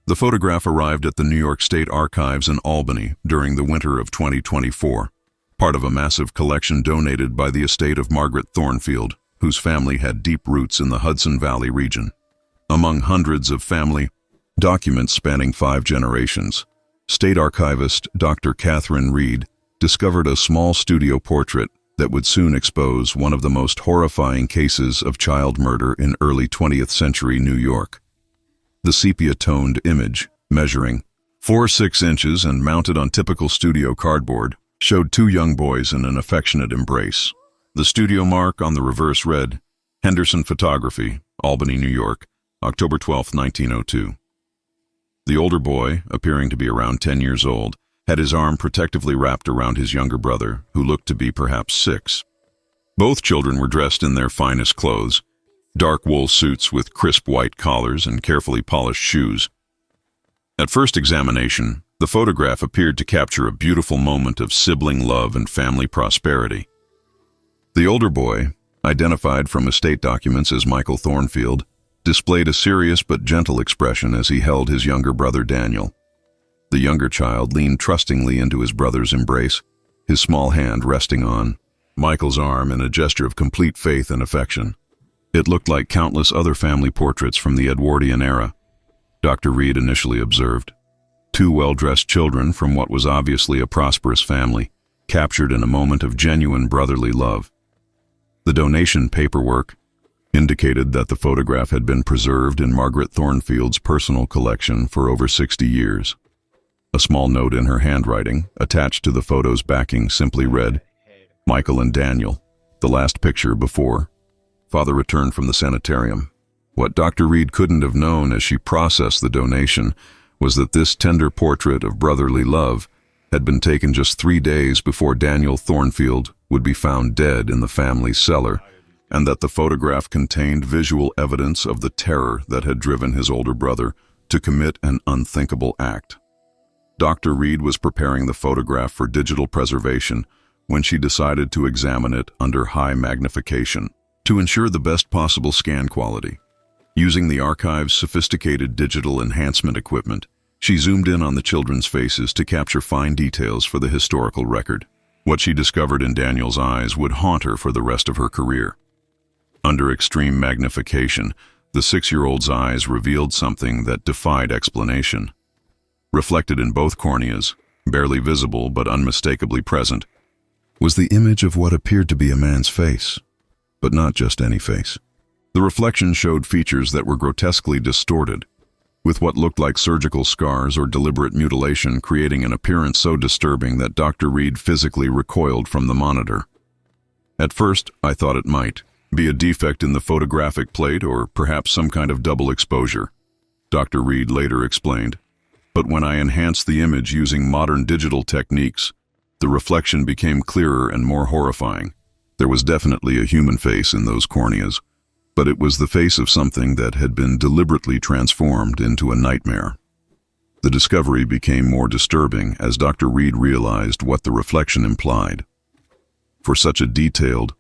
The photograph arrived at the New York State Archives in Albany during the winter of 2024, part of a massive collection donated by the estate of Margaret Thornfield, whose family had deep roots in the Hudson Valley region. Among hundreds of family documents spanning 5 generations, State Archivist Dr. Catherine Reed discovered a small studio portrait that would soon expose one of the most horrifying cases of child murder in early 20th century New York. The sepia-toned image, measuring 4.6 inches and mounted on typical studio cardboard, showed 2 young boys in an affectionate embrace. The studio mark on the reverse read, Henderson Photography, Albany, New York, October 12, 1902. The older boy, appearing to be around 10 years old, had his arm protectively wrapped around his younger brother, who looked to be perhaps 6. Both children were dressed in their finest clothes, dark wool suits with crisp white collars and carefully polished shoes. At first examination, the photograph appeared to capture a beautiful moment of sibling love and family prosperity. The older boy, identified from estate documents as Michael Thornfield, displayed a serious but gentle expression as he held his younger brother Daniel. The younger child leaned trustingly into his brother's embrace, his small hand resting on Michael's arm in a gesture of complete faith and affection. It looked like countless other family portraits from the Edwardian era, Dr. Reed initially observed. 2 well-dressed children from what was obviously a prosperous family, captured in a moment of genuine brotherly love. The donation paperwork indicated that the photograph had been preserved in Margaret Thornfield's personal collection for over 60 years. A small note in her handwriting, attached to the photo's backing, simply read, Michael and Daniel, the last picture before Father returned from the sanitarium. What Dr. Reed couldn't have known as she processed the donation was that this tender portrait of brotherly love had been taken just 3 days before Daniel Thornfield would be found dead in the family cellar, and that the photograph contained visual evidence of the terror that had driven his older brother to commit an unthinkable act. Dr. Reed was preparing the photograph for digital preservation when she decided to examine it under high magnification to ensure the best possible scan quality. Using the archive's sophisticated digital enhancement equipment, she zoomed in on the children's faces to capture fine details for the historical record. What she discovered in Daniel's eyes would haunt her for the rest of her career. Under extreme magnification, the 6-year-old's eyes revealed something that defied explanation. Reflected in both corneas, barely visible but unmistakably present, was the image of what appeared to be a man's face, but not just any face. The reflection showed features that were grotesquely distorted, with what looked like surgical scars or deliberate mutilation creating an appearance so disturbing that Dr. Reed physically recoiled from the monitor. At first, I thought it might be a defect in the photographic plate or perhaps some kind of double exposure, Dr. Reed later explained. But when I enhanced the image using modern digital techniques, the reflection became clearer and more horrifying. There was definitely a human face in those corneas, but it was the face of something that had been deliberately transformed into a nightmare. The discovery became more disturbing as Dr. Reed realized what the reflection implied. For such a detailed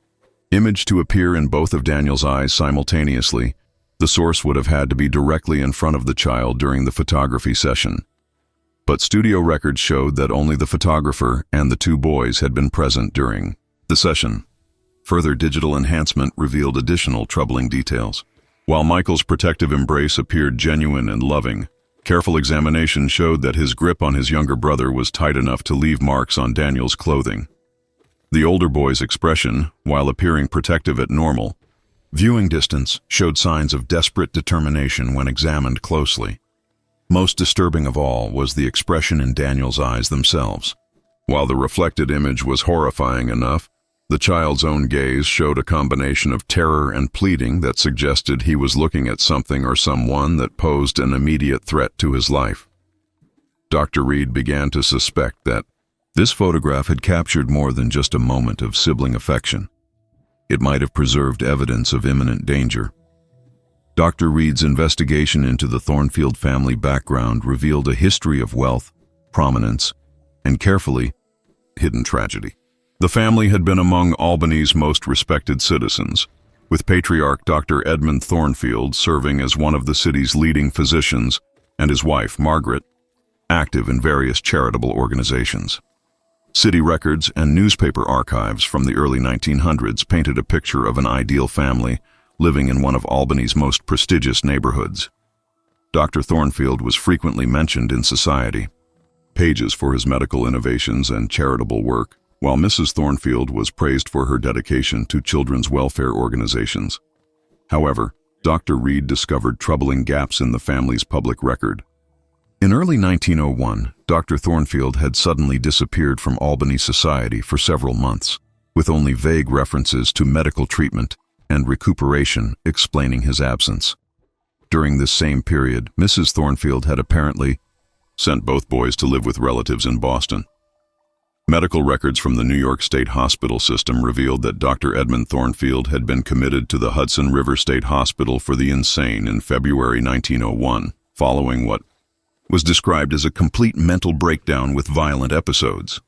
image to appear in both of Daniel's eyes simultaneously, the source would have had to be directly in front of the child during the photography session. But studio records showed that only the photographer and the 2 boys had been present during the session. Further digital enhancement revealed additional troubling details. While Michael's protective embrace appeared genuine and loving, careful examination showed that his grip on his younger brother was tight enough to leave marks on Daniel's clothing. The older boy's expression, while appearing protective at normal viewing distance, showed signs of desperate determination when examined closely. Most disturbing of all was the expression in Daniel's eyes themselves. While the reflected image was horrifying enough, the child's own gaze showed a combination of terror and pleading that suggested he was looking at something or someone that posed an immediate threat to his life. Dr. Reed began to suspect that this photograph had captured more than just a moment of sibling affection. It might have preserved evidence of imminent danger. Dr. Reed's investigation into the Thornfield family background revealed a history of wealth, prominence, and carefully hidden tragedy. The family had been among Albany's most respected citizens, with patriarch Dr. Edmund Thornfield serving as one of the city's leading physicians and his wife, Margaret, active in various charitable organizations. City records and newspaper archives from the early 1900s painted a picture of an ideal family living in one of Albany's most prestigious neighborhoods. Dr. Thornfield was frequently mentioned in society. Pages for his medical innovations and charitable work, while Mrs. Thornfield was praised for her dedication to children's welfare organizations. However, Dr. Reed discovered troubling gaps in the family's public record. In early 1901, Dr. Thornfield had suddenly disappeared from Albany society for several months, with only vague references to medical treatment and recuperation explaining his absence. During this same period, Mrs. Thornfield had apparently sent both boys to live with relatives in Boston. Medical records from the New York State Hospital System revealed that Dr. Edmund Thornfield had been committed to the Hudson River State Hospital for the Insane in February 1901, following what was described as a complete mental breakdown with violent episodes.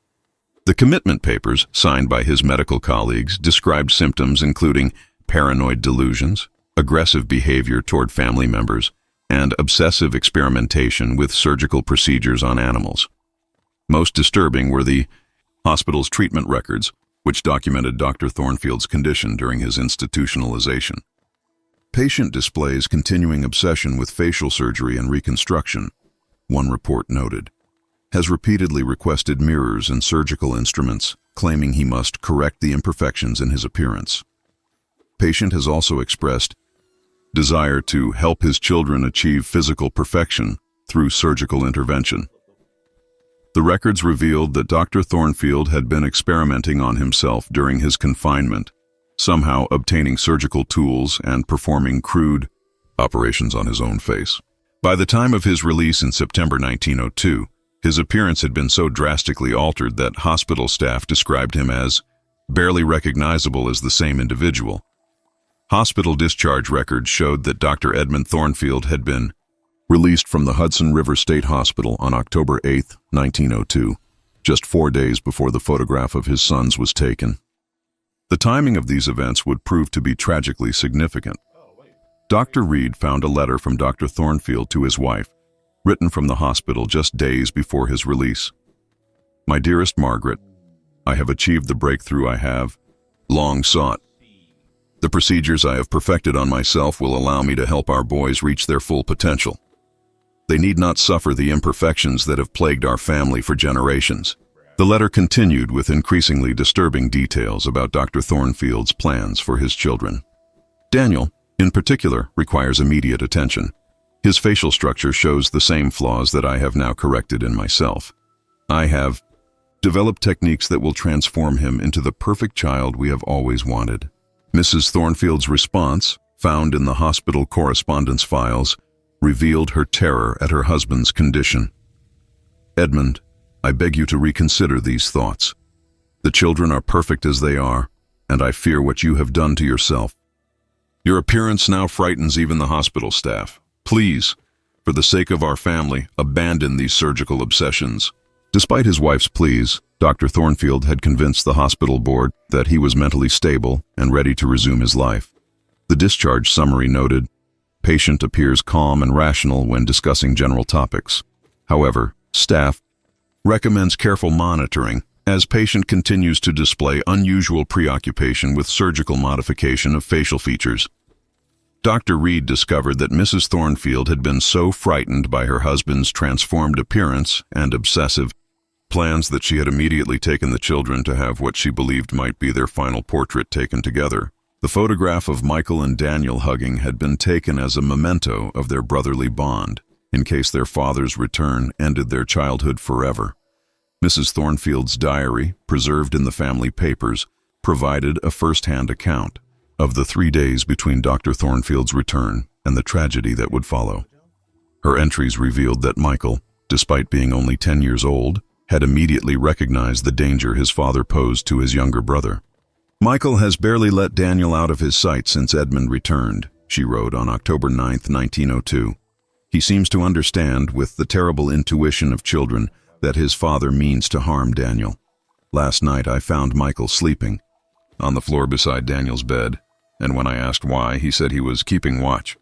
The commitment papers, signed by his medical colleagues, described symptoms including paranoid delusions, aggressive behavior toward family members, and obsessive experimentation with surgical procedures on animals. Most disturbing were the hospital's treatment records, which documented Dr. Thornfield's condition during his institutionalization. Patient displays continuing obsession with facial surgery and reconstruction, one report noted. Has repeatedly requested mirrors and surgical instruments, claiming he must correct the imperfections in his appearance. Patient has also expressed desire to help his children achieve physical perfection through surgical intervention. The records revealed that Dr. Thornfield had been experimenting on himself during his confinement, somehow obtaining surgical tools and performing crude operations on his own face. By the time of his release in September 1902, his appearance had been so drastically altered that hospital staff described him as barely recognizable as the same individual. Hospital discharge records showed that Dr. Edmund Thornfield had been released from the Hudson River State Hospital on October 8, 1902, just 4 days before the photograph of his sons was taken. The timing of these events would prove to be tragically significant. Dr. Reed found a letter from Dr. Thornfield to his wife, written from the hospital just days before his release. My dearest Margaret, I have achieved the breakthrough I have long sought. The procedures I have perfected on myself will allow me to help our boys reach their full potential. They need not suffer the imperfections that have plagued our family for generations. The letter continued with increasingly disturbing details about Dr. Thornfield's plans for his children. Daniel, in particular, requires immediate attention. His facial structure shows the same flaws that I have now corrected in myself. I have developed techniques that will transform him into the perfect child we have always wanted. Mrs. Thornfield's response, found in the hospital correspondence files, revealed her terror at her husband's condition. Edmund, I beg you to reconsider these thoughts. The children are perfect as they are, and I fear what you have done to yourself. Your appearance now frightens even the hospital staff. Please, for the sake of our family, abandon these surgical obsessions. Despite his wife's pleas, Dr. Thornfield had convinced the hospital board that he was mentally stable and ready to resume his life. The discharge summary noted, patient appears calm and rational when discussing general topics. However, staff recommends careful monitoring as patient continues to display unusual preoccupation with surgical modification of facial features. Dr. Reed discovered that Mrs. Thornfield had been so frightened by her husband's transformed appearance and obsessive plans that she had immediately taken the children to have what she believed might be their final portrait taken together. The photograph of Michael and Daniel hugging had been taken as a memento of their brotherly bond, in case their father's return ended their childhood forever. Mrs. Thornfield's diary, preserved in the family papers, provided a first-hand account of the 3 days between Dr. Thornfield's return and the tragedy that would follow. Her entries revealed that Michael, despite being only 10 years old, had immediately recognized the danger his father posed to his younger brother. Michael has barely let Daniel out of his sight since Edmund returned, she wrote on October 9, 1902. He seems to understand, with the terrible intuition of children, that his father means to harm Daniel. Last night I found Michael sleeping on the floor beside Daniel's bed, and when I asked why, he said he was keeping watch.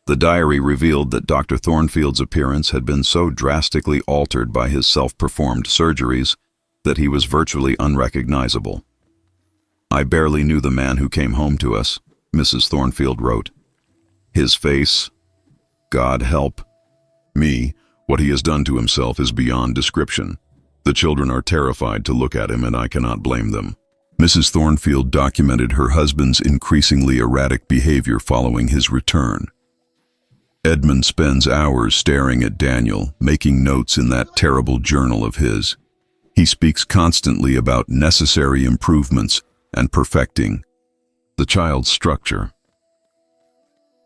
The diary revealed that Dr. Thornfield's appearance had been so drastically altered by his self-performed surgeries that he was virtually unrecognizable. "I barely knew the man who came home to us," Mrs. Thornfield wrote. "His face, God help me, what he has done to himself is beyond description. The children are terrified to look at him, and I cannot blame them." Mrs. Thornfield documented her husband's increasingly erratic behavior following his return. "Edmund spends hours staring at Daniel, making notes in that terrible journal of his. He speaks constantly about necessary improvements and perfecting the child's structure.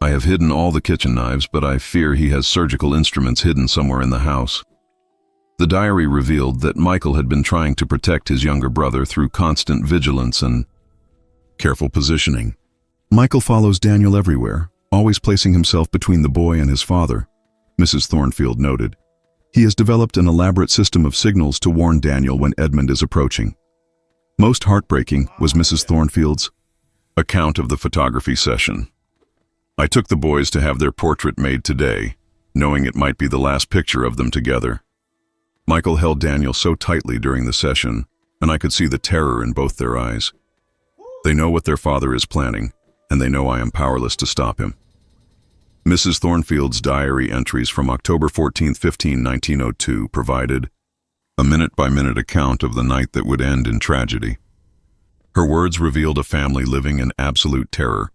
I have hidden all the kitchen knives, but I fear he has surgical instruments hidden somewhere in the house." The diary revealed that Michael had been trying to protect his younger brother through constant vigilance and careful positioning. "Michael follows Daniel everywhere, always placing himself between the boy and his father," Mrs. Thornfield noted. "He has developed an elaborate system of signals to warn Daniel when Edmund is approaching." Most heartbreaking was Mrs. Thornfield's account of the photography session. "I took the boys to have their portrait made today, knowing it might be the last picture of them together. Michael held Daniel so tightly during the session, and I could see the terror in both their eyes. They know what their father is planning, and they know I am powerless to stop him." Mrs. Thornfield's diary entries from October 14, 1902 provided a minute-by-minute account of the night that would end in tragedy. Her words revealed a family living in absolute terror,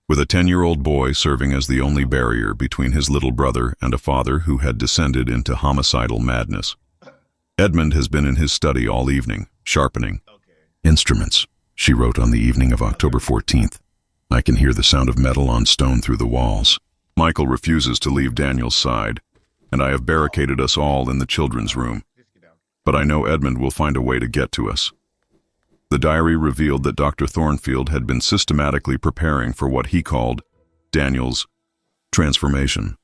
with a 10-year-old boy serving as the only barrier between his little brother and a father who had descended into homicidal madness. "Edmund has been in his study all evening, sharpening instruments," she wrote on the evening of October 14th. "I can hear the sound of metal on stone through the walls. Michael refuses to leave Daniel's side, and I have barricaded us all in the children's room. But I know Edmund will find a way to get to us." The diary revealed that Dr. Thornfield had been systematically preparing for what he called Daniel's transformation.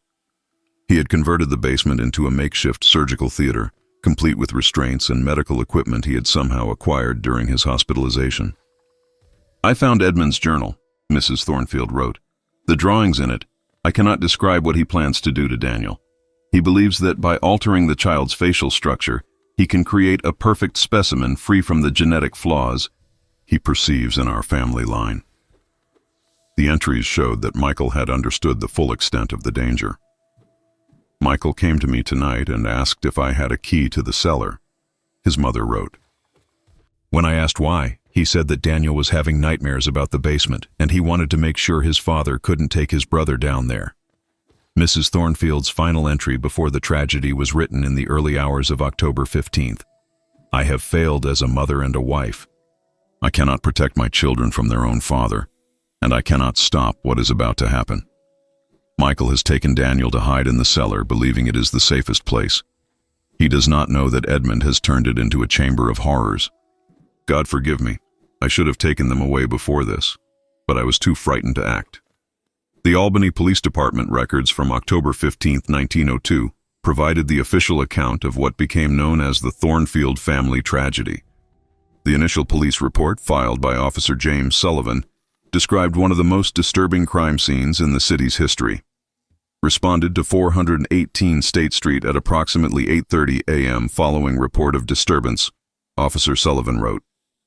He had converted the basement into a makeshift surgical theater, complete with restraints and medical equipment he had somehow acquired during his hospitalization. "I found Edmund's journal," Mrs. Thornfield wrote. "The drawings in it, I cannot describe what he plans to do to Daniel. He believes that by altering the child's facial structure, he can create a perfect specimen free from the genetic flaws he perceives in our family line." The entries showed that Michael had understood the full extent of the danger. "Michael came to me tonight and asked if I had a key to the cellar," his mother wrote. "When I asked why, he said that Daniel was having nightmares about the basement, and he wanted to make sure his father couldn't take his brother down there." Mrs. Thornfield's final entry before the tragedy was written in the early hours of October 15th. "I have failed as a mother and a wife. I cannot protect my children from their own father, and I cannot stop what is about to happen. Michael has taken Daniel to hide in the cellar, believing it is the safest place. He does not know that Edmund has turned it into a chamber of horrors. God forgive me. I should have taken them away before this, but I was too frightened to act." The Albany Police Department records from October 15, 1902, provided the official account of what became known as the Thornfield family tragedy. The initial police report, filed by Officer James Sullivan, described one of the most disturbing crime scenes in the city's history. Responded to 418 State Street at approximately 8:30 a.m. following report of disturbance, Officer Sullivan wrote,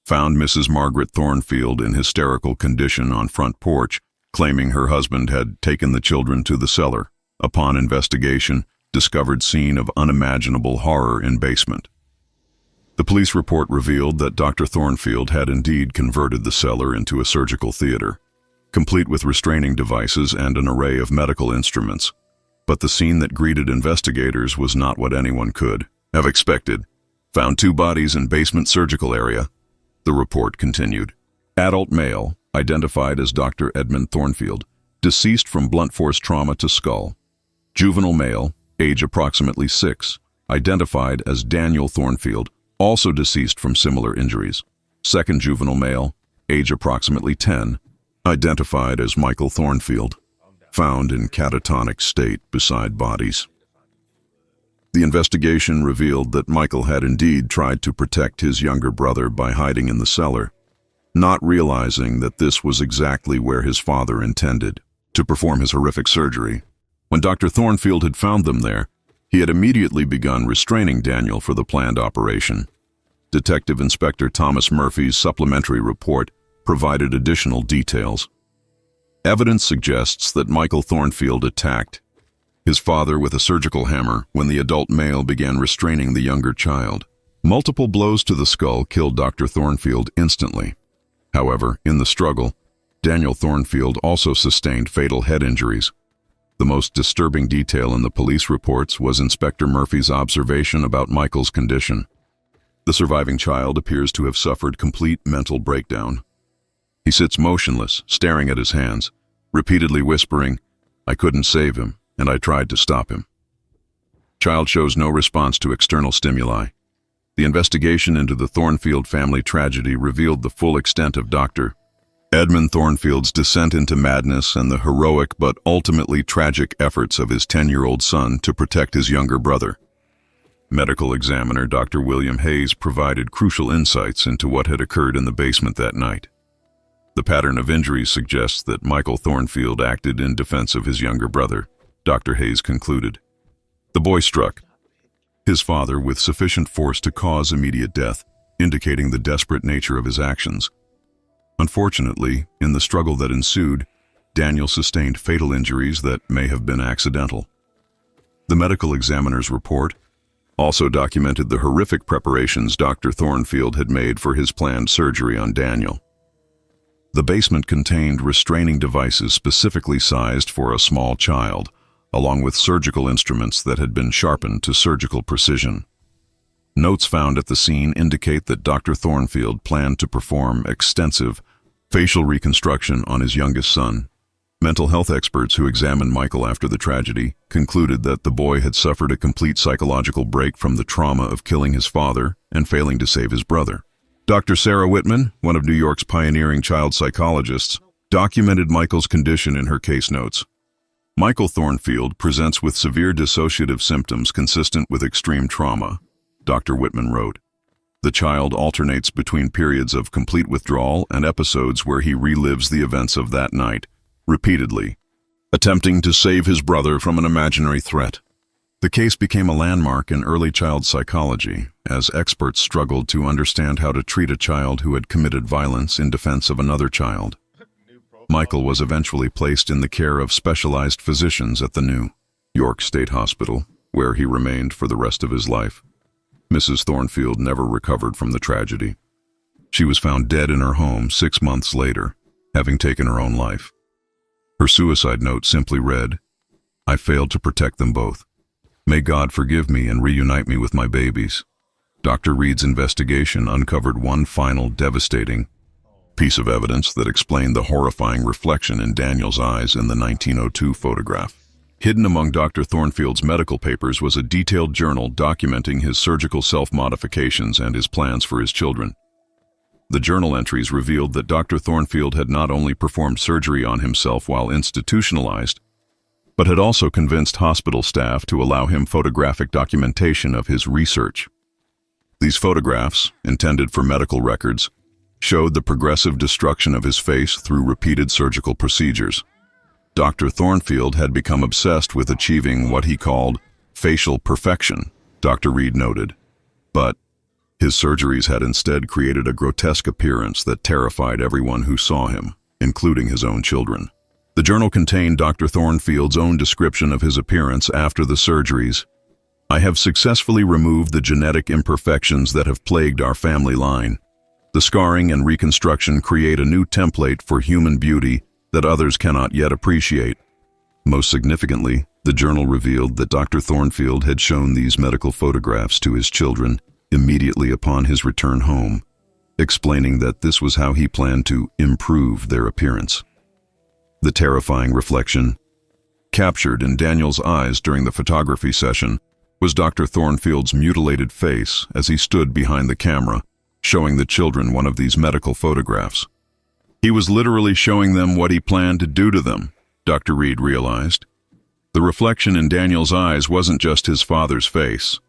"Found Mrs. Margaret Thornfield in hysterical condition on front porch, claiming her husband had taken the children to the cellar. Upon investigation, discovered scene of unimaginable horror in basement." The police report revealed that Dr. Thornfield had indeed converted the cellar into a surgical theater, complete with restraining devices and an array of medical instruments. But the scene that greeted investigators was not what anyone could have expected. "Found 2 bodies in basement surgical area," the report continued. "Adult male, identified as Dr. Edmund Thornfield, deceased from blunt force trauma to skull. Juvenile male, age approximately 6, identified as Daniel Thornfield, also deceased from similar injuries. Second juvenile male, age approximately 10, identified as Michael Thornfield, found in catatonic state beside bodies." The investigation revealed that Michael had indeed tried to protect his younger brother by hiding in the cellar, not realizing that this was exactly where his father intended to perform his horrific surgery. When Dr. Thornfield had found them there, he had immediately begun restraining Daniel for the planned operation. Detective Inspector Thomas Murphy's supplementary report provided additional details. Evidence suggests that Michael Thornfield attacked his father with a surgical hammer when the adult male began restraining the younger child. Multiple blows to the skull killed Dr. Thornfield instantly. However, in the struggle, Daniel Thornfield also sustained fatal head injuries. The most disturbing detail in the police reports was Inspector Murphy's observation about Michael's condition. The surviving child appears to have suffered complete mental breakdown. He sits motionless, staring at his hands, repeatedly whispering, "I couldn't save him, and I tried to stop him." Child shows no response to external stimuli. The investigation into the Thornfield family tragedy revealed the full extent of Dr. Edmund Thornfield's descent into madness and the heroic but ultimately tragic efforts of his 10-year-old son to protect his younger brother. Medical examiner Dr. William Hayes provided crucial insights into what had occurred in the basement that night. The pattern of injuries suggests that Michael Thornfield acted in defense of his younger brother, Dr. Hayes concluded. The boy struck his father with sufficient force to cause immediate death, indicating the desperate nature of his actions. Unfortunately, in the struggle that ensued, Daniel sustained fatal injuries that may have been accidental. The medical examiner's report also documented the horrific preparations Dr. Thornfield had made for his planned surgery on Daniel. The basement contained restraining devices specifically sized for a small child, along with surgical instruments that had been sharpened to surgical precision. Notes found at the scene indicate that Dr. Thornfield planned to perform extensive facial reconstruction on his youngest son. Mental health experts who examined Michael after the tragedy concluded that the boy had suffered a complete psychological break from the trauma of killing his father and failing to save his brother. Dr. Sarah Whitman, one of New York's pioneering child psychologists, documented Michael's condition in her case notes. Michael Thornfield presents with severe dissociative symptoms consistent with extreme trauma, Dr. Whitman wrote. The child alternates between periods of complete withdrawal and episodes where he relives the events of that night, repeatedly, attempting to save his brother from an imaginary threat. The case became a landmark in early child psychology, as experts struggled to understand how to treat a child who had committed violence in defense of another child. Michael was eventually placed in the care of specialized physicians at the New York State Hospital, where he remained for the rest of his life. Mrs. Thornfield never recovered from the tragedy. She was found dead in her home 6 months later, having taken her own life. Her suicide note simply read, "I failed to protect them both. May God forgive me and reunite me with my babies." Dr. Reed's investigation uncovered one final devastating piece of evidence that explained the horrifying reflection in Daniel's eyes in the 1902 photograph. Hidden among Dr. Thornfield's medical papers was a detailed journal documenting his surgical self-modifications and his plans for his children. The journal entries revealed that Dr. Thornfield had not only performed surgery on himself while institutionalized, but had also convinced hospital staff to allow him photographic documentation of his research. These photographs, intended for medical records, showed the progressive destruction of his face through repeated surgical procedures. Dr. Thornfield had become obsessed with achieving what he called facial perfection, Dr. Reed noted. But his surgeries had instead created a grotesque appearance that terrified everyone who saw him, including his own children. The journal contained Dr. Thornfield's own description of his appearance after the surgeries. "I have successfully removed the genetic imperfections that have plagued our family line. The scarring and reconstruction create a new template for human beauty that others cannot yet appreciate." Most significantly, the journal revealed that Dr. Thornfield had shown these medical photographs to his children immediately upon his return home, explaining that this was how he planned to improve their appearance. The terrifying reflection captured in Daniel's eyes during the photography session was Dr. Thornfield's mutilated face as he stood behind the camera, showing the children one of these medical photographs. He was literally showing them what he planned to do to them, Dr. Reed realized. The reflection in Daniel's eyes wasn't just his father's face.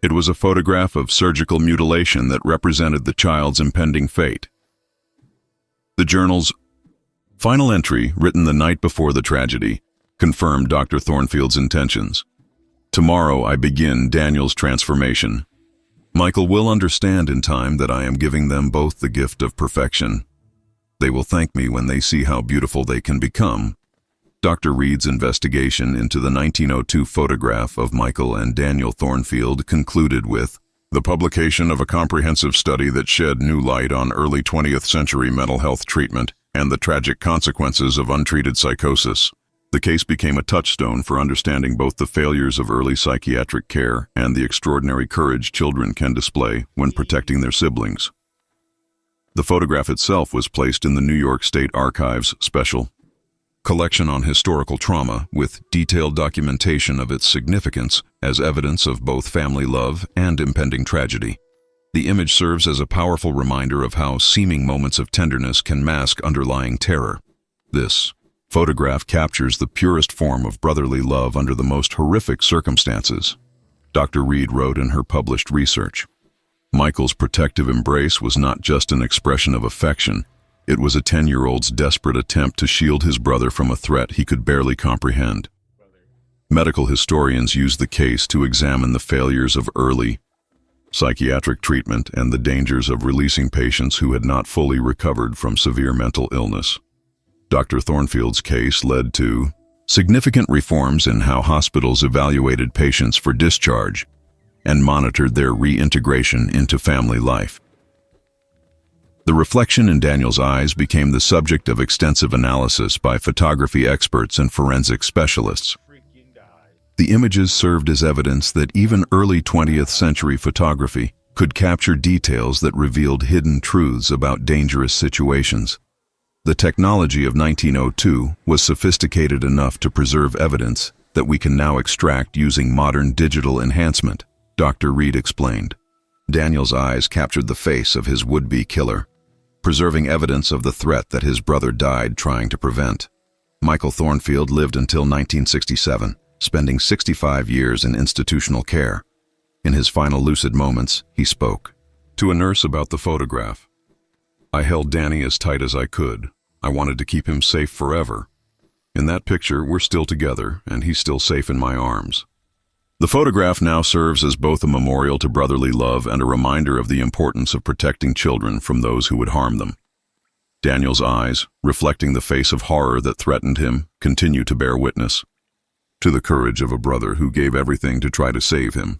It was a photograph of surgical mutilation that represented the child's impending fate. The journal's final entry, written the night before the tragedy, confirmed Dr. Thornfield's intentions. Tomorrow I begin Daniel's transformation. Michael will understand in time that I am giving them both the gift of perfection. They will thank me when they see how beautiful they can become. Dr. Reed's investigation into the 1902 photograph of Michael and Daniel Thornfield concluded with the publication of a comprehensive study that shed new light on early 20th century mental health treatment and the tragic consequences of untreated psychosis. The case became a touchstone for understanding both the failures of early psychiatric care and the extraordinary courage children can display when protecting their siblings. The photograph itself was placed in the New York State Archives Special Collection on Historical Trauma with detailed documentation of its significance as evidence of both family love and impending tragedy. The image serves as a powerful reminder of how seeming moments of tenderness can mask underlying terror. This photograph captures the purest form of brotherly love under the most horrific circumstances. Dr. Reed wrote in her published research, Michael's protective embrace was not just an expression of affection, it was a 10-year-old's desperate attempt to shield his brother from a threat he could barely comprehend. Medical historians use the case to examine the failures of early psychiatric treatment and the dangers of releasing patients who had not fully recovered from severe mental illness. Dr. Thornfield's case led to significant reforms in how hospitals evaluated patients for discharge and monitored their reintegration into family life. The reflection in Daniel's eyes became the subject of extensive analysis by photography experts and forensic specialists. The images served as evidence that even early 20th century photography could capture details that revealed hidden truths about dangerous situations. The technology of 1902 was sophisticated enough to preserve evidence that we can now extract using modern digital enhancement, Dr. Reed explained. Daniel's eyes captured the face of his would-be killer, preserving evidence of the threat that his brother died trying to prevent. Michael Thornfield lived until 1967, spending 65 years in institutional care. In his final lucid moments, he spoke to a nurse about the photograph. I held Danny as tight as I could. I wanted to keep him safe forever. In that picture, we're still together, and he's still safe in my arms. The photograph now serves as both a memorial to brotherly love and a reminder of the importance of protecting children from those who would harm them. Daniel's eyes, reflecting the face of horror that threatened him, continue to bear witness to the courage of a brother who gave everything to try to save him.